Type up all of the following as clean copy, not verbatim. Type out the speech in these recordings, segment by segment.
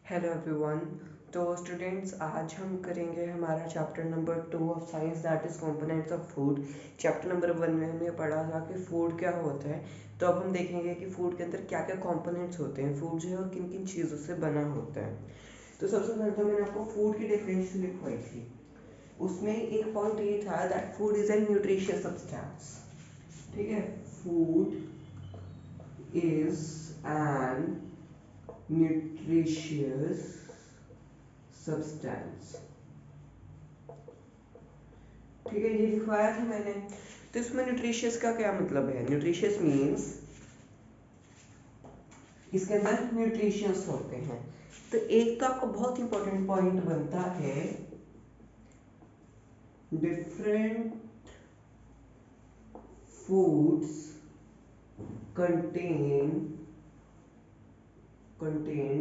Hello everyone. तो students, आज हम करेंगे हमारा chapter number 2 of science, that is components of food. Chapter number 1 में हमने पढ़ा था कि फूड क्या होता है। तो अब हम देखेंगे कि फूड के अंदर क्या क्या कंपोनेंट्स होते हैं, फूड जो है वो किन किन चीज़ों से बना होता है। तो सबसे पहले तो मैंने आपको फूड की डेफिनेशन लिखवाई थी। उसमें एक पॉइंट ये था that food is an nutritious substance. ठीक है, food is an nutritious substance। ठीक है, ये लिखवाया था मैंने। तो इसमें न्यूट्रिशियस का क्या मतलब है? न्यूट्रिशियस मीन्स इसके अंदर न्यूट्रिशंस होते हैं। तो एक तो आपका बहुत इंपॉर्टेंट पॉइंट बनता है different foods contain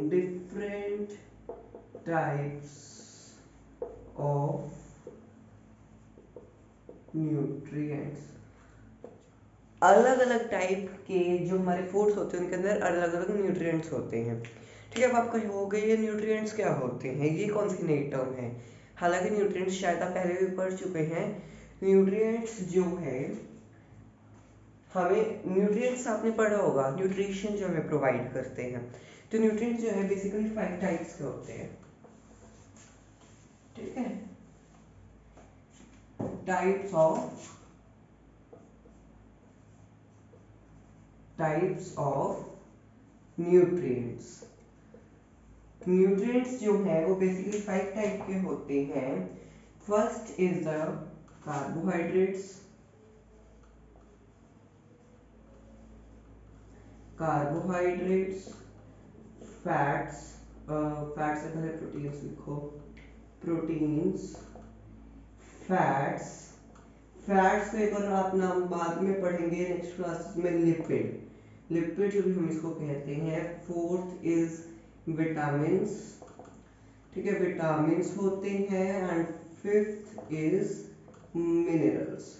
different types of nutrients। अलग अलग टाइप के जो हमारे फूड्स होते हैं उनके अंदर अलग अलग न्यूट्रिएंट्स होते हैं। ठीक है, अब आप कहोगे ये न्यूट्रिएंट्स क्या होते हैं, ये कौन सी नई टर्म है? हालांकि न्यूट्रिएंट्स शायद आप पहले भी पढ़ चुके हैं। न्यूट्रिएंट्स जो है, हमें न्यूट्रिएंट्स आपने पढ़ा होगा, न्यूट्रिशन जो हमें प्रोवाइड करते हैं। तो न्यूट्रिएंट्स जो है बेसिकली 5 टाइप्स के होते हैं। ठीक है, टाइप्स ऑफ न्यूट्रिएंट्स। न्यूट्रिएंट्स जो है वो बेसिकली 5 टाइप के होते हैं। First is the carbohydrates. Fats, fats से पहले प्रोटीन्स लिखो। Proteins, fats. फैट्स को एक और आप नाम बाद में पढ़ेंगे नेक्स्ट क्लासेस में, लिपिड। लिपिड जो भी हम इसको कहते हैं। Fourth is vitamins. ठीक है, विटामिन्स होते हैं। And fifth is minerals.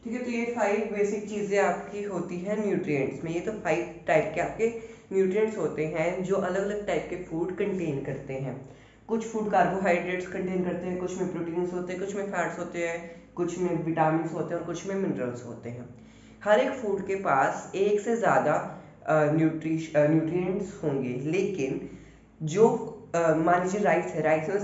ठीक है, तो ये 5 बेसिक चीज़ें आपकी होती हैं न्यूट्रिएंट्स में। ये तो 5 टाइप के आपके न्यूट्रिएंट्स होते हैं जो अलग अलग टाइप के फूड कंटेन करते हैं। कुछ फूड कार्बोहाइड्रेट्स कंटेन करते हैं, कुछ में प्रोटीन्स होते हैं, कुछ में फैट्स होते हैं, कुछ में विटामिन्स होते हैं और कुछ में मिनरल्स होते हैं। हर एक फूड के पास एक से ज़्यादा न्यूट्रिएंट्स होंगे, लेकिन जो मान लीजिए राइस है, राइस में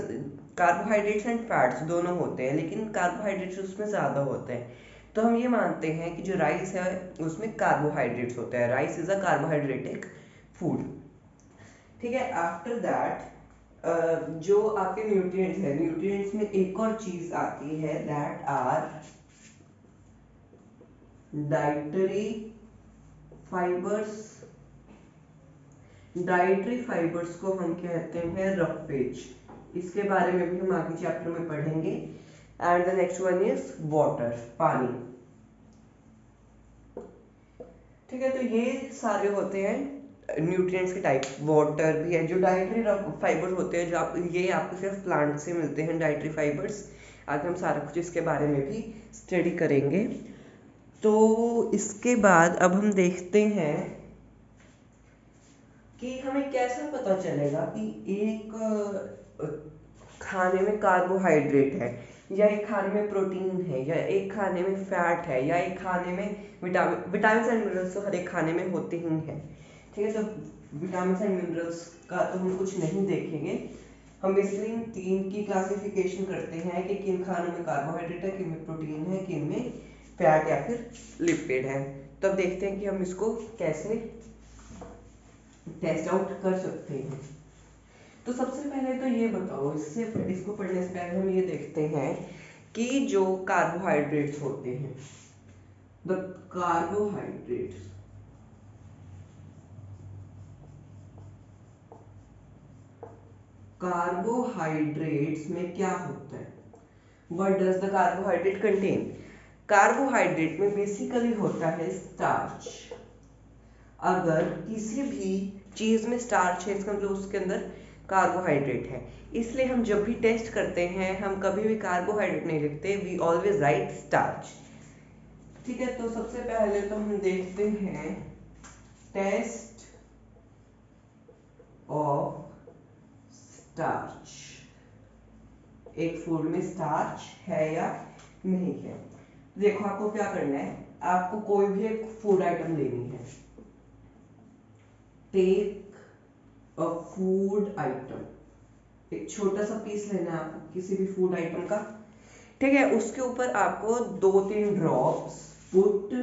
कार्बोहाइड्रेट्स एंड फैट्स दोनों होते हैं, लेकिन कार्बोहाइड्रेट्स उसमें ज़्यादा होते हैं। तो हम ये मानते हैं कि जो राइस है उसमें कार्बोहाइड्रेट्स होता है। Rice is a carbohydratic food. ठीक है, आफ्टर दैट जो आपके न्यूट्रिएंट्स है, न्यूट्रिएंट्स में एक और चीज आती है, that are dietary fibres. Dietary fibres को हम कहते हैं रफेज। इसके बारे में भी हम आगे चैप्टर में पढ़ेंगे। And the next one is water, पानी। ठीक है, तो ये सारे होते हैं न्यूट्रिएंट्स के टाइप। वाटर भी है, जो डाइटरी फाइबर होते हैं, जो आप ये आपको सिर्फ प्लांट से मिलते हैं, डाइटरी फाइबर्स। आगे हम सारा कुछ इसके बारे में भी स्टडी करेंगे। तो इसके बाद अब हम देखते हैं कि हमें कैसे पता चलेगा कि एक खाने में कार्बोहाइड्रेट है, या एक खाने में प्रोटीन है, या एक खाने में फैट है, या एक खाने में विटामिन एंड मिनरल्स तो हर एक खाने में होते ही हैं। ठीक है, तो विटामिन एंड मिनरल्स का तो हम कुछ नहीं देखेंगे। हम बेसिकली इन 3 की क्लासिफिकेशन करते हैं कि किन खानों में कार्बोहाइड्रेट है, किन में प्रोटीन है, किन में फैट या फिर लिपिड है। तब देखते हैं कि हम इसको कैसे टेस्ट आउट कर सकते हैं। तो सबसे पहले तो ये बताओ, इसको पढ़ने से पहले हम ये देखते हैं कि जो कार्बोहाइड्रेट्स होते हैं, द कार्बोहाइड्रेट्स, कार्बोहाइड्रेट्स में क्या होता है? What does the carbohydrate contain? Carbohydrate में बेसिकली होता है स्टार्च। अगर किसी भी चीज में स्टार्च है, इसका मतलब उसके अंदर कार्बोहाइड्रेट है। इसलिए हम जब भी टेस्ट करते हैं, हम कभी भी कार्बोहाइड्रेट नहीं लिखते, वी ऑलवेज राइट स्टार्च। ठीक है, तो सबसे पहले तो हम देखते हैं टेस्ट ऑफ स्टार्च, एक फूड में स्टार्च है या नहीं है। देखो आपको क्या करना है, आपको कोई भी एक फूड आइटम लेनी है। टेक अ फूड आइटम, एक छोटा सा पीस लेना है आपको किसी भी फूड आइटम का, ठीक है। उसके ऊपर आपको 2-3 ड्रॉप्स, पुट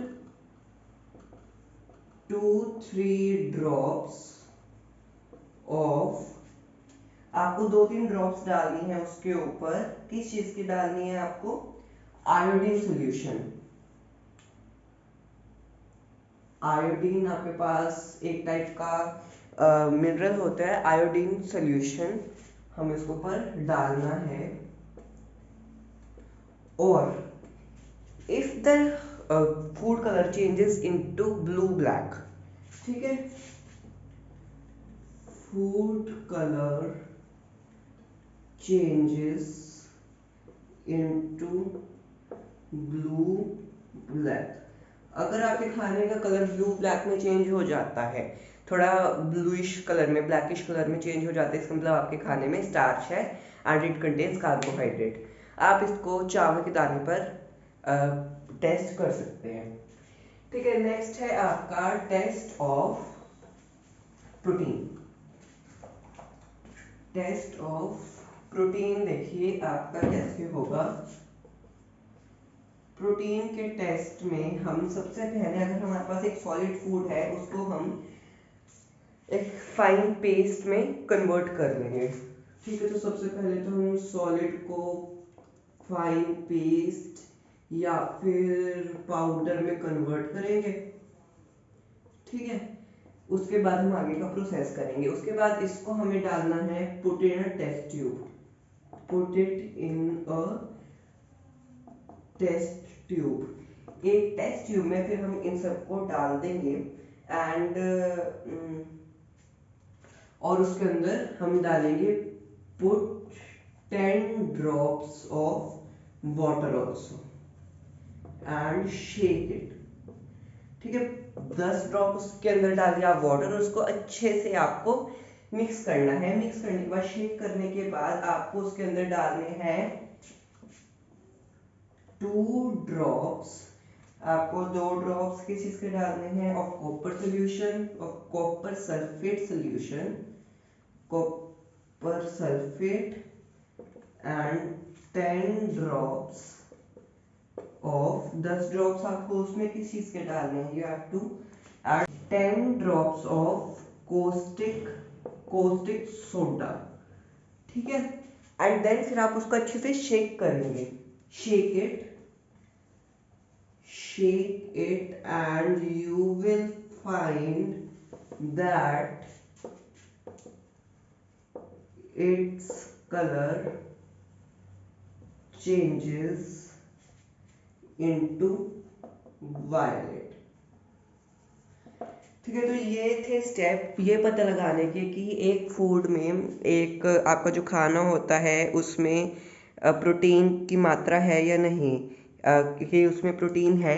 2-3 ड्रॉप्स ऑफ, आपको 2-3 ड्रॉप्स डालनी है उसके ऊपर। किस चीज की डालनी है आपको? Iodine solution. आयोडीन आपके पास एक टाइप का मिनरल होता है, आयोडीन सॉल्यूशन हम इसके ऊपर डालना है। और if the food colour changes into blue black, ठीक है, food colour changes into blue black, अगर आपके खाने का कलर ब्लू ब्लैक में चेंज हो जाता है, थोड़ा ब्लूइश कलर में, ब्लैकिश कलर में चेंज हो जाता है, इसका मतलब आपके खाने में स्टार्च है एंड इट कंटेन्स कार्बोहाइड्रेट। आप इसको चावल के दाने पर टेस्ट कर सकते हैं, ठीक है। नेक्स्ट है आपका test of protein. Test of protein देखिए आपका कैसे होगा। प्रोटीन के टेस्ट में हम सबसे पहले, अगर हमारे पास एक सॉलिड फूड है, उसको हम एक फाइन पेस्ट में कन्वर्ट कर लेंगे, ठीक है। तो सबसे पहले तो हम सॉलिड को फाइन पेस्ट या फिर पाउडर में कन्वर्ट करेंगे, ठीक है। उसके बाद हम आगे का प्रोसेस करेंगे। उसके बाद इसको हमें डालना है, put in a test tube, put it in a test tube. एक टेस्ट ट्यूब में फिर हम इन सबको डाल देंगे एंड और उसके अंदर हम डालेंगे put 10 drops of water also and shake it, ठीक है। 10 ड्रॉप उसके अंदर डाल दिया वाटर, और उसको अच्छे से आपको मिक्स करना है। मिक्स करने के बाद, शेक करने के बाद आपको उसके अंदर डालने हैं 2 ड्रॉप्स, आपको 2 ड्रॉप्स किस चीज के डालने हैं? Of copper solution, of copper sulphate solution, copper sulphate and 10 drops of, 10 drops आपको उसमें किस चीज के डालने हैं? You have to add 10 drops of caustic soda, ठीक है। एंड देन फिर आप उसको अच्छे से शेक करेंगे, shake it, shake it, and you will find that its color changes into violet, ठीक है। तो ये थे स्टेप ये पता लगाने के कि एक फूड में, एक आपका जो खाना होता है उसमें प्रोटीन की मात्रा है या नहीं, कि उसमें प्रोटीन है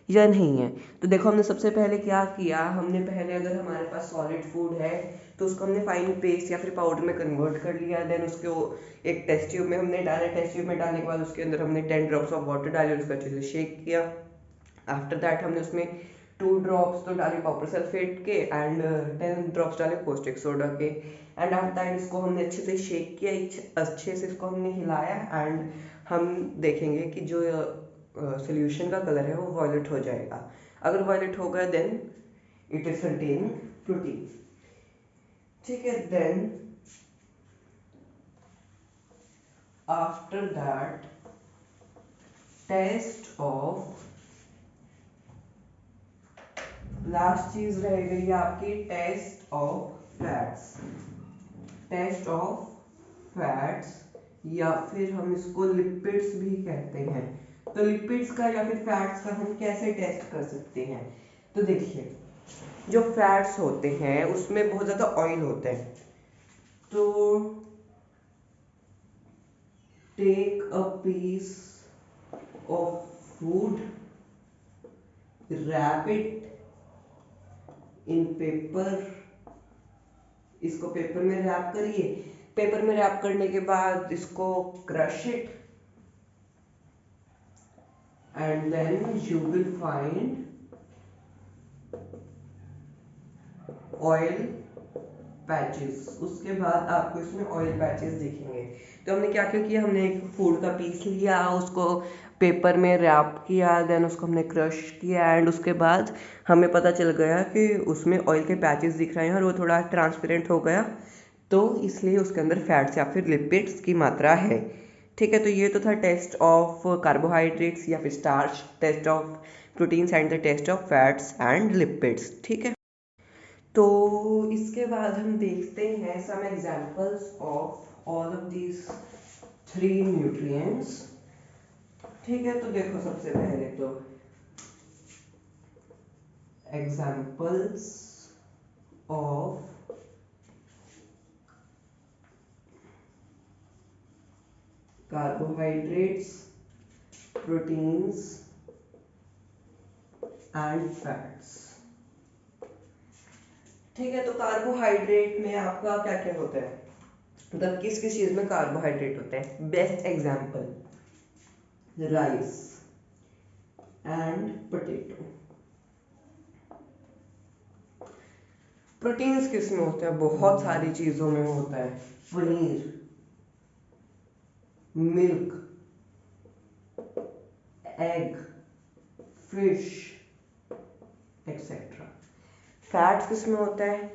या नहीं है। तो देखो हमने सबसे पहले क्या किया, हमने पहले, अगर हमारे पास सॉलिड फूड है तो उसको हमने फाइन पेस्ट या फिर पाउडर में कन्वर्ट कर लिया। देन उसको एक टेस्ट ट्यूब में हमने डाला, टेस्ट ट्यूब में डालने के बाद उसके अंदर हमने 10 ड्रॉप्स ऑफ वाटर डाले और उसको अच्छे से शेक किया। आफ्टर दैट हमने उसमें 2 ड्रॉप्स तो डाले कॉपर सल्फेट के एंड 10 ड्रॉप्स डाले कॉस्टिक सोडा के। एंड आफ्टर दैट इसको हमने अच्छे से शेक किया, अच्छे से इसको हमने हिलाया एंड हम देखेंगे कि जो सोल्यूशन का कलर है वो वॉयलेट हो जाएगा। अगर वॉयलेट हो गया then it is containing protein, ठीक है। Then after that test of, last चीज रह गई आपकी test of fats. Test of fats या फिर हम इसको लिपिड्स भी कहते हैं। तो लिपिड्स का या फिर फैट्स का हम कैसे टेस्ट कर सकते हैं? तो देखिए, जो फैट्स होते हैं उसमें बहुत ज़्यादा ऑयल होता है, तो take a piece of food, wrap it in paper, इसको पेपर में रैप करिए, पेपर में रैप करने के बाद इसको crush it and then you will find oil patches. उसके बाद आपको इसमें ऑयल पैचेस दिखेंगे। तो हमने क्या क्या किया, हमने एक फूड का पीस लिया, उसको पेपर में रैप किया, देन उसको हमने क्रश किया एंड उसके बाद हमें पता चल गया कि उसमें ऑयल के पैचेस दिख रहे हैं और वो थोड़ा ट्रांसपेरेंट हो गया, तो इसलिए उसके अंदर फैट्स या फिर लिपिड्स की मात्रा है। ठीक है, तो ये तो था टेस्ट ऑफ कार्बोहाइड्रेट्स या फिर starch, test of proteins and the test of fats and lipids. ठीक है, तो इसके बाद हम देखते हैं some examples of all of these three nutrients. ठीक है, तो देखो सबसे पहले तो examples of carbohydrates, proteins and fats. ठीक है, तो कार्बोहाइड्रेट में आपका क्या क्या होता है, मतलब किस किस चीज में कार्बोहाइड्रेट होते हैं। Best example rice and potato. Proteins किस में होते हैं, बहुत सारी चीजों में होता है, paneer, milk, egg, fish etcetera. Fats किस में होता है,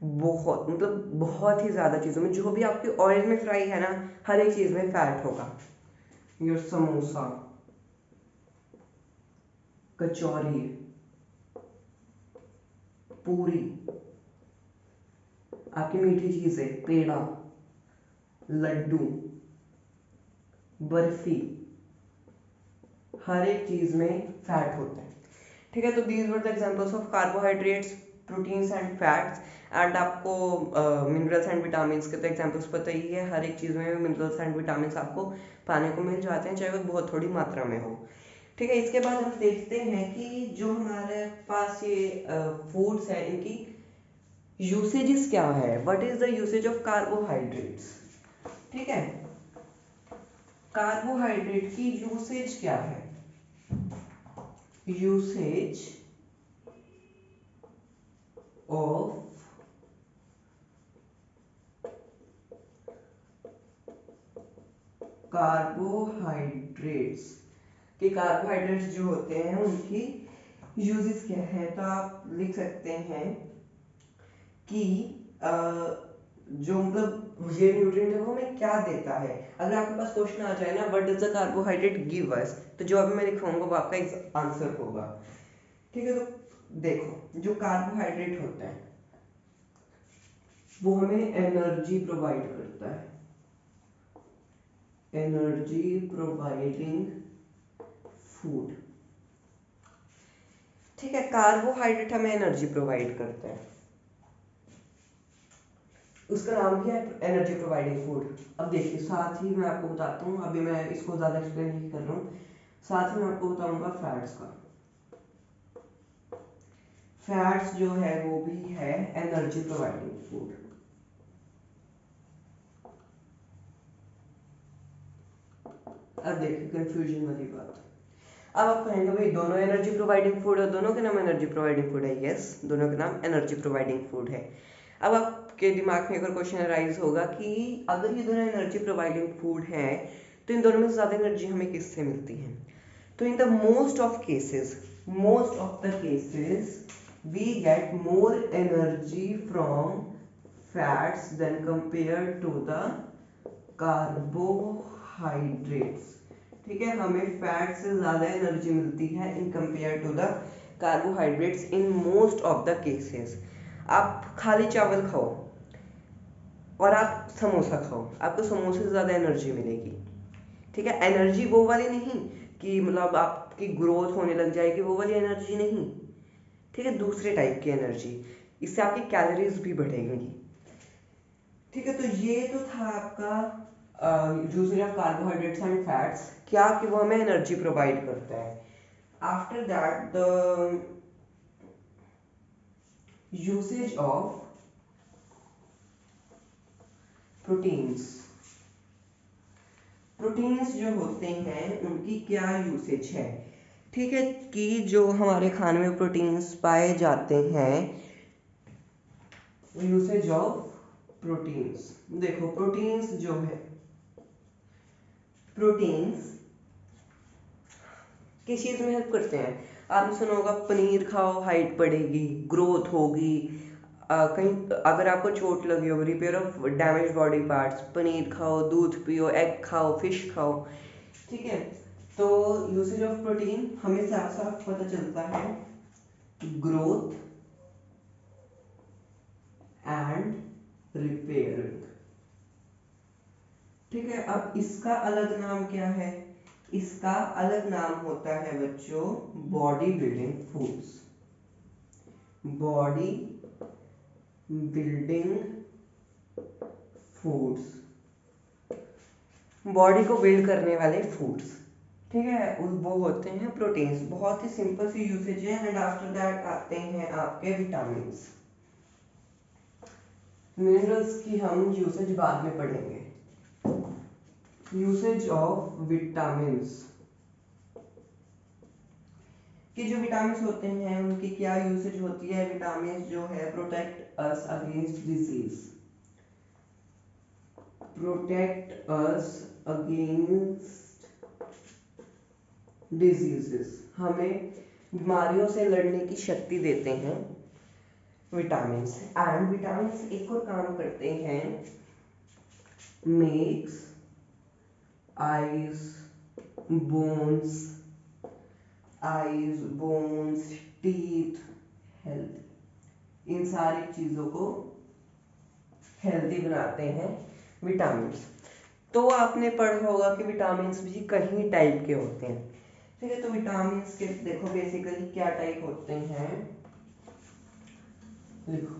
बहुत मतलब बहुत ही ज्यादा चीजों में, जो भी आपके ऑयल में फ्राई है ना, हर एक चीज में फैट होगा। योर समोसा, कचौरी, पूरी, आपकी मीठी चीजें, पेड़ा, लड्डू, बर्फी, हर एक चीज में फैट होता है। ठीक है, तो these were the examples of carbohydrates, proteins and fats. And आपको मिनरल्स एंड विटामिन्स के तो एग्जांपल्स पता ही है, हर एक चीज में मिनरल्स एंड विटामिन्स आपको पाने को मिल जाते हैं, चाहे वो बहुत थोड़ी मात्रा में हो। ठीक है, इसके बाद हम देखते हैं कि जो हमारे पास ये फूड्स है, इनकी यूसेजेस क्या है, what is the usage of carbohydrates. ठीक है, कार्बोहाइड्रेट की यूसेज क्या है, यूसेज ऑफ कार्बोहाइड्रेट्स, कि कार्बोहाइड्रेट्स जो होते हैं उनकी यूजेस क्या है। तो आप लिख सकते हैं कि जो मतलब ये न्यूट्रिएंट है वो हमें क्या देता है। अगर आपके पास क्वेश्चन आ जाए ना, what does the carbohydrate give us, तो जो अभी मैं लिखवाऊंगा वो आपका आंसर होगा। ठीक है, तो देखो जो कार्बोहाइड्रेट होता है वो हमें एनर्जी प्रोवाइड करता है, एनर्जी प्रोवाइडिंग फूड। ठीक है, कार्बोहाइड्रेट हमें एनर्जी प्रोवाइड करता है, उसका नाम भी है एनर्जी प्रोवाइडिंग फूड। अब देखिए साथ ही मैं आपको बताता हूँ, अभी मैं इसको ज़्यादा एक्सप्लेन नहीं कर रहा हूँ, साथ ही मैं आपको बताऊंगा फैट्स का। फैट्स जो है वो भी है एनर्जी प्रोवाइडिंग फूड। अब देखिए कंफ्यूजन वाली बात, अब आप कहेंगे भाई दोनों एनर्जी प्रोवाइडिंग फूड है, दोनों के नाम एनर्जी प्रोवाइडिंग फूड है। यस, दोनों के नाम एनर्जी प्रोवाइडिंग फूड है। अब आपके दिमाग में एक और क्वेश्चन अराइज होगा कि अगर ये दोनों एनर्जी प्रोवाइडिंग फूड है, तो इन दोनों में से ज़्यादा एनर्जी हमें किससे मिलती है। तो in the most of the cases we get more energy from fats than compare to the carbohydrates. ठीक है, हमें फैट से ज्यादा एनर्जी मिलती है in compare to the carbohydrates in most of the cases. आप खाली चावल खाओ और आप समोसा खाओ, आपको समोसे से ज्यादा एनर्जी मिलेगी। ठीक है, एनर्जी वो वाली नहीं कि मतलब आपकी ग्रोथ होने लग जाएगी, वो वाली एनर्जी नहीं। ठीक है, दूसरे टाइप की एनर्जी, इससे आपकी कैलोरीज भी बढ़ेंगी। ठीक है, तो ये तो था आपका usage of carbohydrates and fats, क्या कि वो हमें एनर्जी प्रोवाइड करता है। After that the usage of proteins. Proteins जो होते हैं उनकी क्या यूसेज है? ठीक है, कि जो हमारे खाने में प्रोटीन्स पाए जाते हैं, यूसेज ऑफ प्रोटीन्स। देखो प्रोटीन्स जो है, प्रोटीन्स किस चीज़ में हेल्प करते हैं? आपने सुना होगा पनीर खाओ हाइट बढ़ेगी, ग्रोथ होगी। कहीं अगर आपको चोट लगी हो, repair of damage body parts, paneer खाओ, दूध पियो, एग खाओ, फिश खाओ। ठीक है, तो यूसेज ऑफ प्रोटीन हमें साफ साफ पता चलता है, ग्रोथ एंड रिपेयरिंग। ठीक है, अब इसका अलग नाम क्या है? इसका अलग नाम होता है बच्चों body building foods. Body building foods, body को बिल्ड करने वाले फूड्स। ठीक है, वो होते हैं प्रोटीन्स। बहुत ही सिंपल सी यूसेज है। एंड आफ्टर दैट आते हैं आपके विटामिन्स। मिनरल्स की हम यूसेज बाद में पढ़ेंगे। यूसेज ऑफ विटामिन्स, कि जो विटामिन्स होते हैं उनकी क्या यूसेज होती है? विटामिन्स जो है protect us against disease, protect us against diseases, हमें बीमारियों से लड़ने की शक्ति देते हैं विटामिन्स। एंड विटामिन्स एक और काम करते हैं, makes eyes bones teeth health, इन सारी चीजों को हेल्दी बनाते हैं विटामिन्स। तो आपने पढ़ा होगा कि विटामिन्स भी कई टाइप के होते हैं। ठीक है, तो विटामिन्स के देखो बेसिकली क्या टाइप होते हैं, लिखो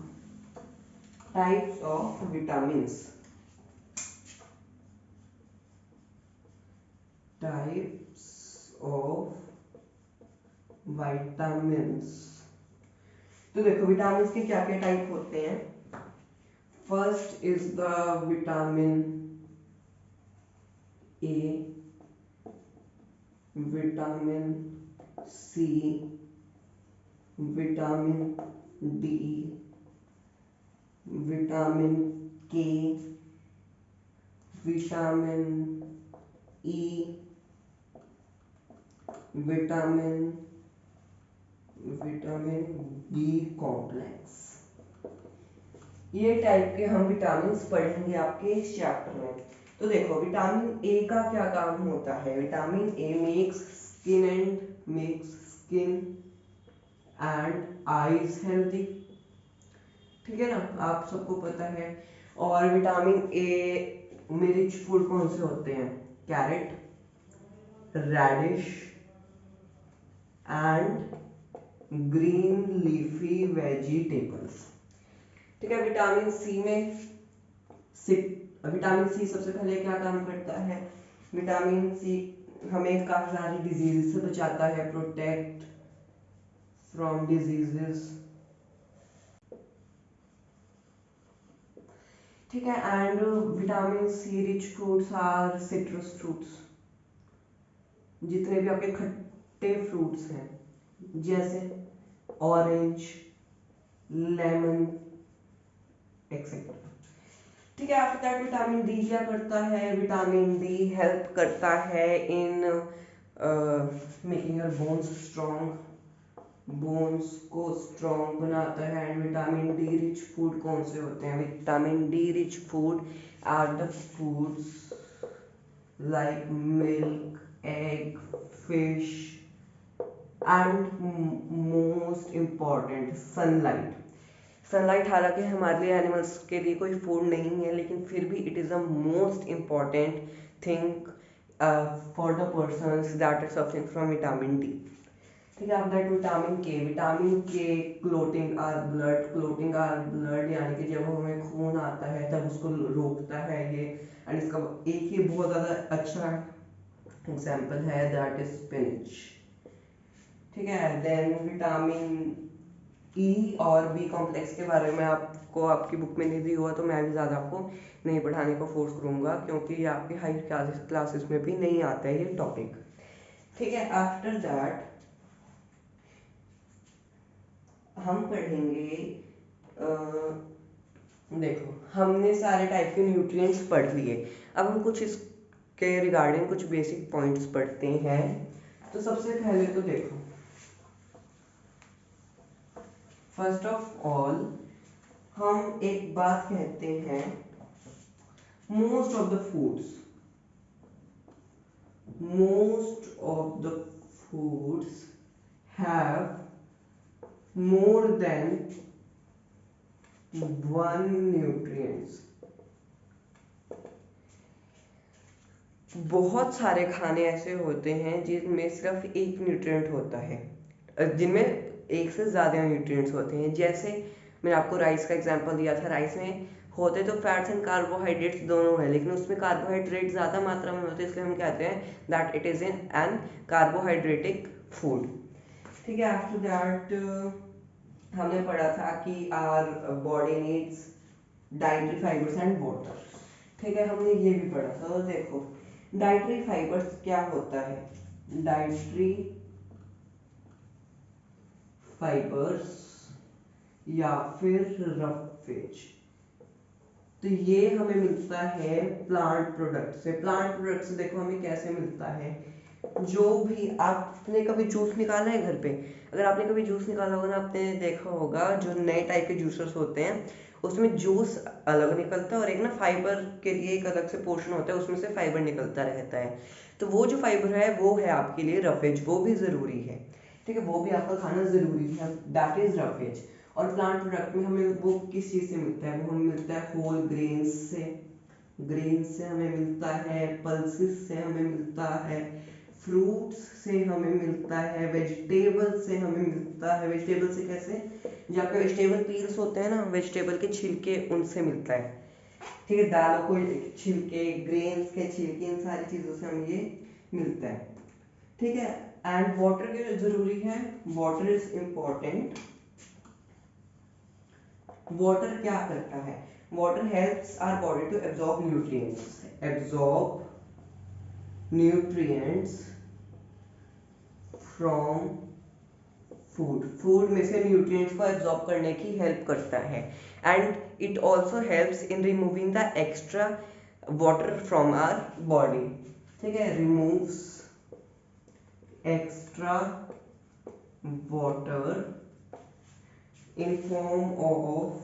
types of vitamins. Types of vitamins, तो देखो विटामिन्स के क्या क्या टाइप होते हैं। First is the vitamin A, vitamin C, vitamin D, vitamin K, vitamin E, vitamin B complex. ये टाइप के हम विटामिन्स पढ़ेंगे आपके इस चैप्टर में। तो देखो विटामिन ए का क्या काम होता है? Vitamin A makes skin and eyes healthy. ठीक है ना, आप सबको पता है। और विटामिन ए में रिच फूड कौन से होते हैं? Carrot, radish and green leafy vegetables. ठीक है, विटामिन सी में विटामिन सी सबसे पहले क्या काम करता है? विटामिन सी हमें काफी सारी डिजीज से बचाता है, प्रोटेक्ट फ्रॉम डिजीजेस। ठीक है, and vitamin C rich fruits are citrus fruits. जितने भी आपके खट्टे फ्रूट्स हैं जैसे ऑरेंज, लेमन एक्सेट्रा। ठीक है, आफ्टर दैट विटामिन डी क्या करता है? विटामिन डी हेल्प करता है in making your bones strong, bones को स्ट्रॉन्ग बनाता है। And vitamin D rich food कौन से होते हैं? Vitamin D rich food are the foods like milk, egg, fish and most important sunlight. Sunlight हालांकि हमारे लिए एनिमल्स के लिए कोई फूड नहीं है, लेकिन फिर भी it is a most important thing for the persons that are suffering from vitamin D. ठीक है, आप that vitamin K clotting our blood, यानी कि जब हमें खून आता है तब उसको रोकता है ये। एंड इसका एक ही बहुत ज़्यादा अच्छा एग्जाम्पल है दैट इज स्पिनच। ठीक है, देन विटामिन ई और बी कॉम्प्लेक्स के बारे में आपको आपकी बुक में नहीं दी हुआ तो मैं भी ज़्यादा आपको नहीं पढ़ाने को फोर्स करूँगा, क्योंकि ये आपके हायर क्लासेस में भी नहीं आता है ये टॉपिक। ठीक है, आफ्टर दैट हम पढ़ेंगे देखो हमने सारे टाइप के न्यूट्रिएंट्स पढ़ लिए, अब हम कुछ इसके रिगार्डिंग कुछ बेसिक पॉइंट्स पढ़ते हैं। तो सबसे पहले तो देखो, फर्स्ट ऑफ ऑल हम एक बात कहते हैं, most of the foods have more than one nutrients. बहुत सारे खाने ऐसे होते हैं जिनमें सिर्फ एक न्यूट्रिएंट होता है, जिनमें एक से ज़्यादा न्यूट्रिएंट्स होते हैं। जैसे मैंने आपको राइस का एग्जांपल दिया था, राइस में होते तो फैट्स एंड कार्बोहाइड्रेट्स दोनों है, लेकिन उसमें कार्बोहाइड्रेट ज़्यादा मात्रा में होते हैं, इसलिए हम कहते हैं that it is an carbohydratic food. ठीक है, आफ्टर दैट हमने पढ़ा था कि our body needs dietary fibres and water. ठीक है, हमने ये भी पढ़ा था। तो देखो डाइटरी फाइबर्स क्या होता है, डाइटरी फाइबर्स या फिर रफेज, तो ये हमें मिलता है प्लांट प्रोडक्ट से। प्लांट प्रोडक्ट से देखो हमें कैसे मिलता है, जो भी आपने कभी जूस निकाला है घर पे, अगर आपने कभी जूस निकाला होगा ना, आपने देखा होगा जो नए टाइप के जूसर्स होते हैं उसमें जूस अलग निकलता है और एक ना फाइबर के लिए एक अलग से पोर्शन होता है, उसमें से फाइबर निकलता रहता है। तो वो जो फाइबर है वो है आपके लिए रफेज, वो भी ज़रूरी है। ठीक है, वो भी आपका खाना ज़रूरी है, दैट इज़ रफेज। और प्लांट प्रोडक्ट में हमें वो किस चीज़ से मिलता है, वो हमें मिलता है होल ग्रेन्स से, ग्रेन्स से हमें मिलता है, पल्सेस से हमें मिलता है, फ्रूट्स से हमें मिलता है, वेजिटेबल से हमें मिलता है। वेजिटेबल से कैसे, जो आपके वेजिटेबल पील्स होते हैं ना, वेजिटेबल के छिलके, उनसे मिलता है। ठीक है, दालों को छिलके, ग्रेन्स के छिलके, इन सारी चीज़ों से हमें ये मिलता है। ठीक है, एंड वाटर के जरूरी है, वाटर इज इम्पोर्टेंट। वाटर क्या करता है, water helps our body to absorb nutrients from food. Food में से न्यूट्रिएंट्स को एब्जॉर्ब करने की हेल्प करता है, and it also helps in removing the extra water from our body. ठीक है, removes extra water in form of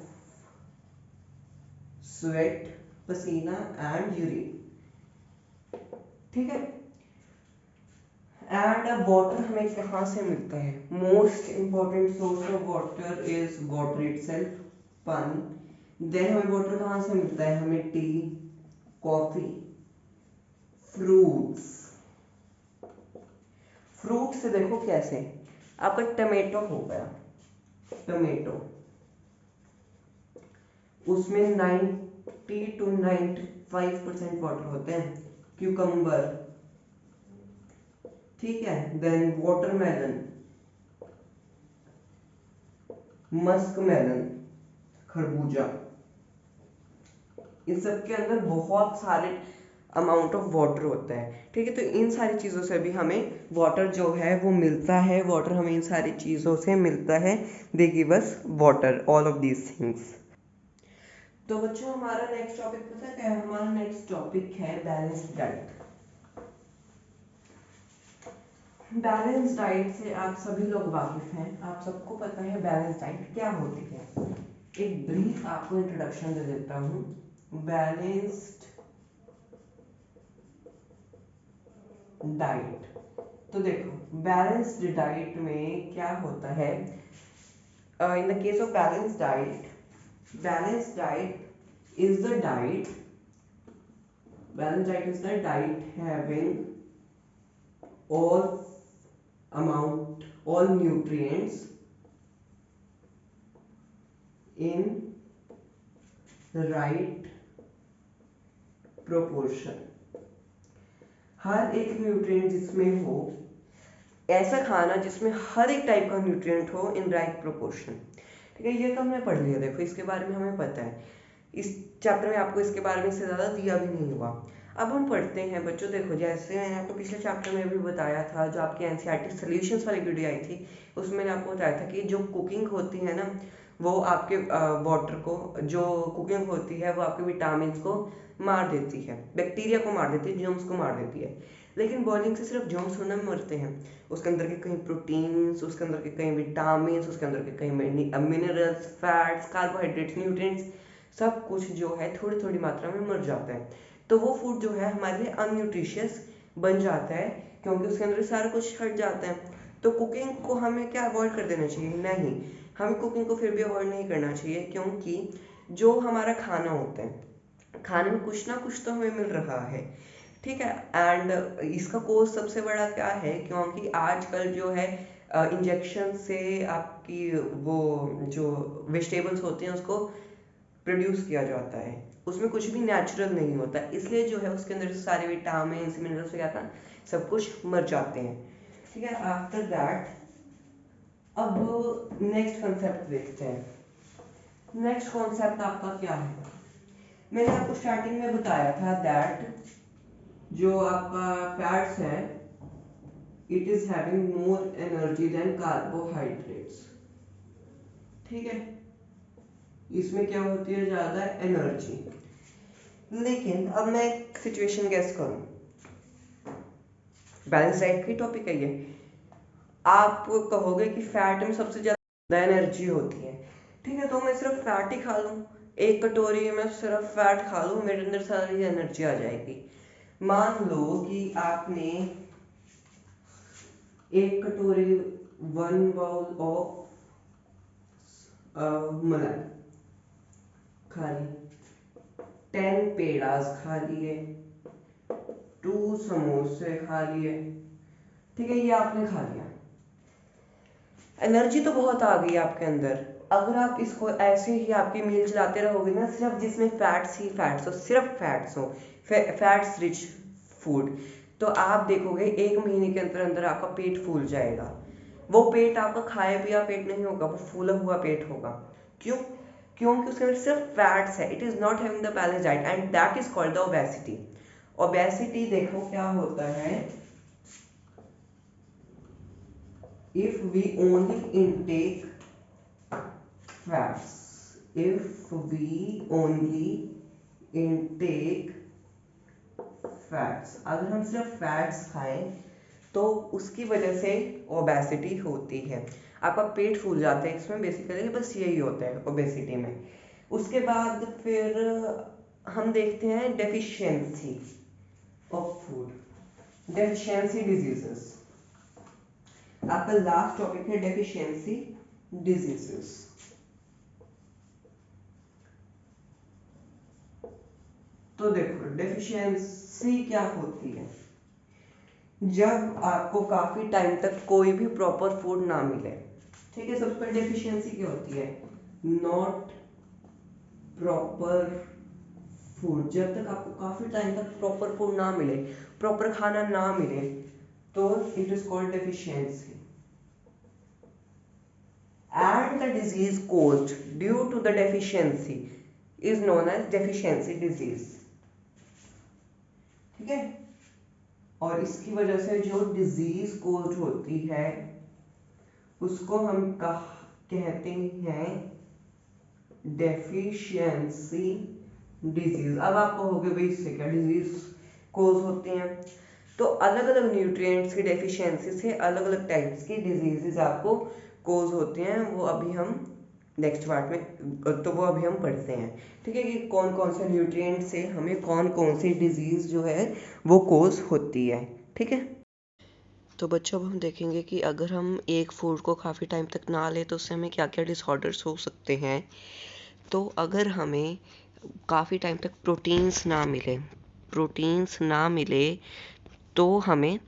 sweat, पसीना and urine। ठीक है, एंड वाटर हमें कहाँ से मिलता है, most important source of water is water itself, पानी। देन हमें वाटर कहाँ से मिलता है, हमें टी, कॉफी, फ्रूट्स। फ्रूट से देखो कैसे, आपका टमेटो हो गया, टमेटो उसमें 90 to 95% वाटर होते हैं। क्यूकम्बर, ठीक है, देन वाटरमेलन, मस्क मेलन, खरबूजा, इन सब के अंदर बहुत सारे अमाउंट ऑफ वाटर होता है। ठीक है, तो इन सारी चीज़ों से भी हमें वाटर जो है वो मिलता है, वाटर हमें इन सारी चीज़ों से मिलता है। They give us water, all of these things. तो बच्चों हमारा नेक्स्ट टॉपिक पता है क्या है, हमारा नेक्स्ट टॉपिक है बैलेंस्ड डाइट। बैलेंस डाइट से आप सभी लोग वाकिफ हैं, आप सबको पता है बैलेंस डाइट क्या होती है। एक ब्रीफ आपको इंट्रोडक्शन दे देता हूँ। बैलेंस्ड डाइट, तो देखो बैलेंस्ड डाइट में क्या होता है, in the case of balanced diet, balanced diet is the diet, balanced diet is the diet having all all nutrients in the right proportion। हर एक न्यूट्रिएंट जिसमें हो, ऐसा खाना जिसमें हर एक टाइप का न्यूट्रिएंट हो इन राइट प्रोपोर्शन। ठीक है, ये तो हमने पढ़ लिया, देखो इसके बारे में हमें पता है, इस चैप्टर में आपको इसके बारे में इससे ज़्यादा दिया भी नहीं हुआ। अब हम पढ़ते हैं बच्चों, देखो जैसे मैंने आपको पिछले चैप्टर में भी बताया था, जो आपकी एनसीईआरटी सॉल्यूशंस वाली वीडियो आई थी, उसमें मैंने आपको बताया था कि जो कुकिंग होती है ना, वो आपके वाटर को, जो कुकिंग होती है वो आपके विटामिन को मार देती है, बैक्टीरिया को मार देती है, जर्म्स को मार देती है। लेकिन बॉइलिंग से सिर्फ जर्म्स थोड़ा मरते हैं, उसके अंदर के कई प्रोटीन्स, उसके अंदर के कई विटामिन, उसके अंदर के कई मिनरल्स, फैट्स, कार्बोहाइड्रेट्स, न्यूट्रिएंट्स, सब कुछ जो है थोड़ी थोड़ी मात्रा में मर जाता है। तो वो फूड जो है हमारे लिए अनन्यूट्रिशियस बन जाता है, क्योंकि उसके अंदर सारा कुछ हट जाता है। तो कुकिंग को हमें क्या अवॉइड कर देना चाहिए? नहीं, हमें कुकिंग को फिर भी अवॉइड नहीं करना चाहिए, क्योंकि जो हमारा खाना होता है, खाने में कुछ ना कुछ तो हमें मिल रहा है, ठीक है। एंड इसका कोर्स सबसे बड़ा क्या है, क्योंकि आजकल जो है इंजेक्शन से आपकी वो जो वेजिटेबल्स होते हैं उसको प्रोड्यूस किया जाता है, उसमें कुछ भी नेचुरल नहीं होता, इसलिए जो है उसके अंदर सारे विटामिन मिनरल्स वगैरह सब कुछ मर जाते हैं, ठीक है। आफ्टर दैट अब नेक्स्ट कॉन्सेप्ट देखते हैं। नेक्स्ट कॉन्सेप्ट आपका क्या है? मैंने आपको स्टार्टिंग में बताया था दैट जो आपका फैट्स है, it is having more energy than carbohydrates, ठीक है, इसमें क्या होती है ज्यादा एनर्जी। लेकिन अब मैं एक सिचुएशन गेस करूं, बैलेंस डाइट की टॉपिक है ये, आप कहोगे कि फैट में सबसे ज्यादा एनर्जी होती है, ठीक है, तो मैं सिर्फ फैट ही खा लूं, एक कटोरी में सिर्फ फैट खा लूं, मेरे अंदर सारी एनर्जी आ जाएगी। मान लो कि आपने एक कटोरी 1 बाउल ऑफ मलाई खा ली, 10 पेड़ाज खा लिए, 2 समोसे खा लिए, ठीक है, ये आपने खा लिया, एनर्जी तो बहुत आ गई आपके अंदर। अगर आप इसको ऐसे ही आपकी मील चलाते रहोगे ना, सिर्फ जिसमें फैट्स ही फैट्स हो, सिर्फ फैट्स हो, फैट्स रिच फूड, तो आप देखोगे 1 महीने के अंदर अंदर आपका पेट फूल जाएगा। वो पेट आपका खाया पिया पेट नहीं होगा, वो फूला हुआ पेट होगा। क्यों? क्योंकि उसके अंदर सिर्फ फैट्स है, it is not having the balance diet, and that is called the obesity. Obesity देखो क्या होता है, if we only intake fats, if we only intake fats, अगर हम सिर्फ फैट्स खाएं तो उसकी वजह से ओबेसिटी होती है, आपका पेट फूल जाता है, इसमें बेसिकली बस यही होता है ओबेसिटी में। उसके बाद फिर हम देखते हैं deficiency of food, deficiency diseases, आपका लास्ट टॉपिक है डेफिशिएंसी डिजीजेस। तो देखो डेफिशिएंसी क्या होती है, जब आपको काफी टाइम तक कोई भी प्रॉपर फूड ना मिले, ठीक है, सबसे पहले डेफिशिएंसी क्या होती है, नॉट प्रॉपर फूड, जब तक आपको काफी टाइम तक प्रॉपर फूड ना मिले, प्रॉपर खाना ना मिले, तो it is called deficiency. And the disease caused due to the deficiency is known as deficiency disease, ठीक है। और इसकी वजह से जो डिजीज कोज होती है उसको हम कहते हैं डेफिशिएंसी डिजीज। अब आप कहोगे भाई इससे क्या डिजीज कोज होती हैं, तो अलग अलग न्यूट्रिएंट्स की डेफिशिएंसी से अलग अलग टाइप्स की डिजीजेस आपको कोज होते हैं, वो अभी हम नेक्स्ट पार्ट में, तो वो अभी हम पढ़ते हैं, ठीक है, कि कौन कौन से न्यूट्रिएंट से हमें कौन कौन सी डिजीज जो है वो कोज होती है, ठीक है। तो बच्चों अब हम देखेंगे कि अगर हम एक फूड को काफ़ी टाइम तक ना लें तो उससे हमें क्या क्या डिसऑर्डर्स हो सकते हैं। तो अगर हमें काफ़ी टाइम तक प्रोटीन्स ना मिले तो हमें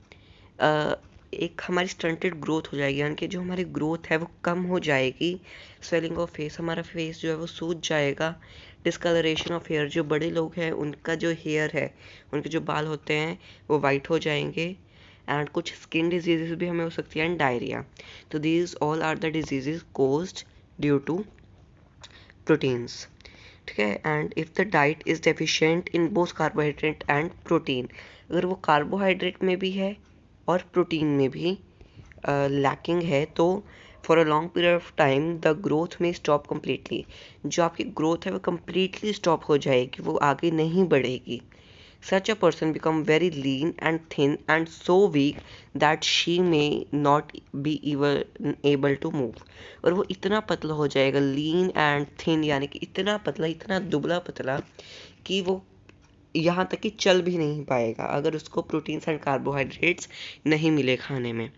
एक हमारी स्टंटेड ग्रोथ हो जाएगी, यानी कि जो हमारी ग्रोथ है वो कम हो जाएगी, स्वेलिंग ऑफ फेस, हमारा फेस जो है वो सूज जाएगा, डिस्कलरेशन ऑफ हेयर, जो बड़े लोग हैं उनका जो हेयर है, उनके जो बाल होते हैं वो वाइट हो जाएंगे, एंड कुछ स्किन डिजीजेस भी हमें हो सकती है, एंड डायरिया। तो these all are the diseases caused due to proteins, ठीक है। And if the diet is deficient in both carbohydrate and protein, अगर वो कार्बोहाइड्रेट में भी है और प्रोटीन में भी लैकिंग है तो for a long period of time the growth में स्टॉप कम्प्लीटली, जो आपकी ग्रोथ है वो कम्प्लीटली स्टॉप हो जाएगी, वो आगे नहीं बढ़ेगी। Such a person become very lean and thin and so weak that she may not be able to move, और वो इतना पतला हो जाएगा, लीन एंड थिन यानी कि इतना पतला, इतना दुबला पतला कि वो यहाँ तक कि चल भी नहीं पाएगा अगर उसको प्रोटीन्स एंड कार्बोहाइड्रेट्स नहीं मिले खाने में,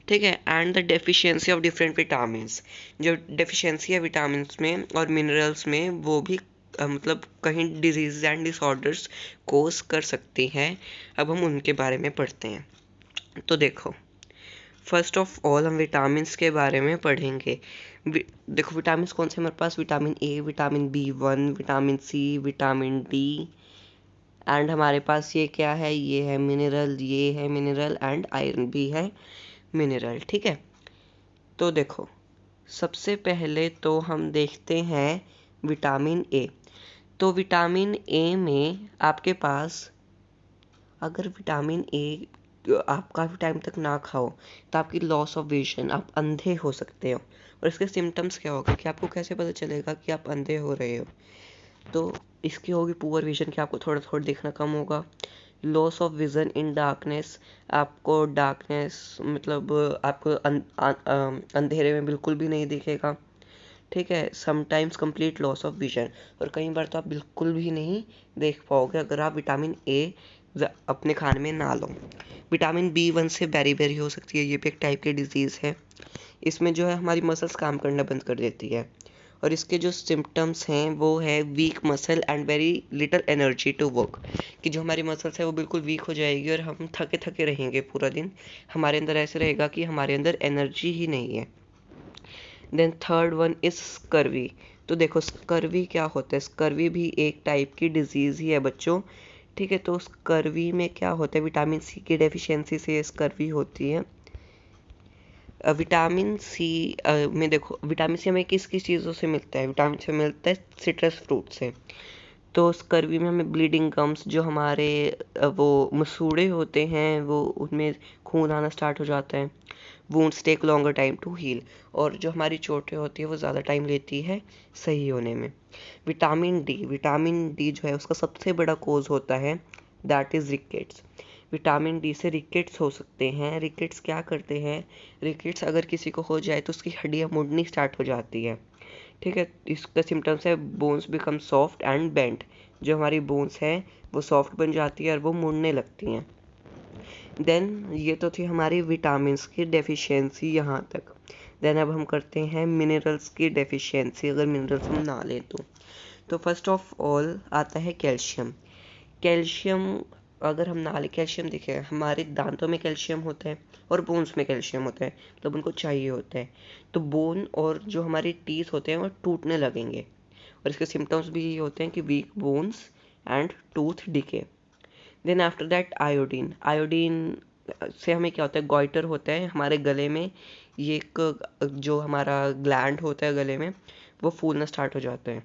ठीक है। And the deficiency of different vitamins, जो डेफिशिएंसी है विटामिन्स में और मिनरल्स में वो भी मतलब कहीं डिजीज एंड डिसऑर्डर्स कोज कर सकती हैं। अब हम उनके बारे में पढ़ते हैं। तो देखो, फर्स्ट ऑफ ऑल हम विटामिन्स के बारे में पढ़ेंगे। देखो विटामिन्स कौन से हमारे पास, vitamin A, vitamin B1, vitamin C, vitamin D, and हमारे पास ये क्या है, ये है मिनरल, ये है मिनरल एंड आयरन भी है मिनरल, ठीक है। तो देखो सबसे पहले तो हम देखते हैं विटामिन ए। तो विटामिन ए में आपके पास, अगर विटामिन ए आप काफ़ी टाइम तक ना खाओ तो आपकी लॉस ऑफ विजन, आप अंधे हो सकते हो। और इसके सिम्टम्स क्या होगा कि आपको कैसे पता चलेगा कि आप अंधे हो रहे हो, तो इसकी होगी पुअर विजन, कि आपको थोड़ा थोड़ा देखना कम होगा। Loss of vision in darkness, आपको डार्कनेस मतलब आपको अंधेरे में बिल्कुल भी नहीं दिखेगा, ठीक है। Sometimes complete loss of vision, और कई बार तो आप बिल्कुल भी नहीं देख पाओगे अगर आप विटामिन ए अपने खाने में ना लो। विटामिन B1 से बेरी हो सकती है, ये भी एक टाइप की डिजीज़ है। इसमें जो है हमारी मसल्स काम करना बंद कर देती है, और इसके जो सिम्टम्स हैं वो है weak muscle and very little energy to work, कि जो हमारी मसल्स है वो बिल्कुल वीक हो जाएगी और हम थके थके रहेंगे पूरा दिन, हमारे अंदर ऐसे रहेगा कि हमारे अंदर एनर्जी ही नहीं है। Then third one is scurvy. तो देखो स्कर्वी क्या होता है, स्कर्वी भी एक टाइप की डिजीज़ ही है बच्चों, ठीक है। तो स्कर्वी में क्या होता है, विटामिन सी की डेफिशिएंसी से स्कर्वी होती है। विटामिन सी में देखो, विटामिन सी हमें किस किस चीज़ों से मिलता है, विटामिन सी मिलता है सिट्रस फ्रूट से। तो स्कर्वी में हमें ब्लीडिंग गम्स, जो हमारे वो मसूड़े होते हैं वो उनमें खून आना स्टार्ट हो जाता है। Wounds take longer time to heal, और जो हमारी चोटें होती है वो ज़्यादा टाइम लेती है सही होने में। विटामिन डी जो है उसका सबसे बड़ा कोज होता है that is rickets. Vitamin D से रिकेट्स हो सकते हैं। रिकेट्स क्या करते हैं, रिकेट्स अगर किसी को हो जाए तो उसकी हड्डियाँ मुड़नी स्टार्ट हो जाती है, ठीक है। इसका सिम्टम्स है bones become soft and bent, जो हमारी बोन्स है वो सॉफ्ट बन जाती है और वो मुड़ने लगती हैं। देन ये तो थी हमारी विटामिन्स की डेफिशिएंसी यहाँ तक। देन अब हम करते हैं मिनरल्स की डेफिशिएंसी, अगर मिनरल्स हम ना लें तो फर्स्ट ऑफ ऑल आता है कैल्शियम। कैल्शियम अगर हम ना लें, कैल्शियम देखिए हमारे दांतों में कैल्शियम होता है और बोन्स में कैल्शियम होता है, मतलब उनको चाहिए होता है। तो बोन और जो हमारे टीथ होते हैं वो टूटने लगेंगे, और इसके सिम्टम्स भी ये होते हैं कि weak bones and tooth decay. Then after that iodine से हमें क्या होता है, गॉइटर होता है हमारे गले में, ये एक जो हमारा ग्लैंड होता है गले में वो फूलना स्टार्ट हो जाता है,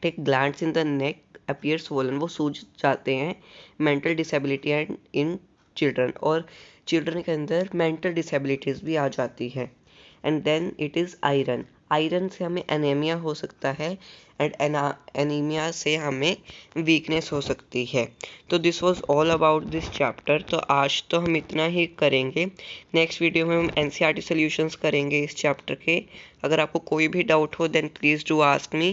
ठीक। Glands in the neck appear swollen, वो सूज जाते हैं। Mental disability and in children, और चिल्ड्रन के अंदर मेंटल डिसेबिलिटीज़ भी आ जाती है। And then it is iron. Iron से हमें एनीमिया हो सकता है, एंड एनीमिया से हमें वीकनेस हो सकती है। तो this was all about this chapter. तो आज तो हम इतना ही करेंगे, नेक्स्ट वीडियो में हम एनसीईआरटी सॉल्यूशंस करेंगे इस चैप्टर के। अगर आपको कोई भी डाउट हो then please do ask me.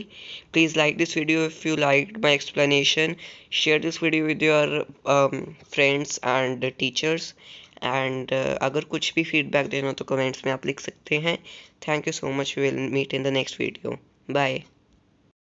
Please like this video if you like my explanation, share this video with your friends and teachers, and अगर कुछ भी फीडबैक देना हो तो कमेंट्स में आप लिख सकते हैं। Thank you so much, we will meet in the next video, bye.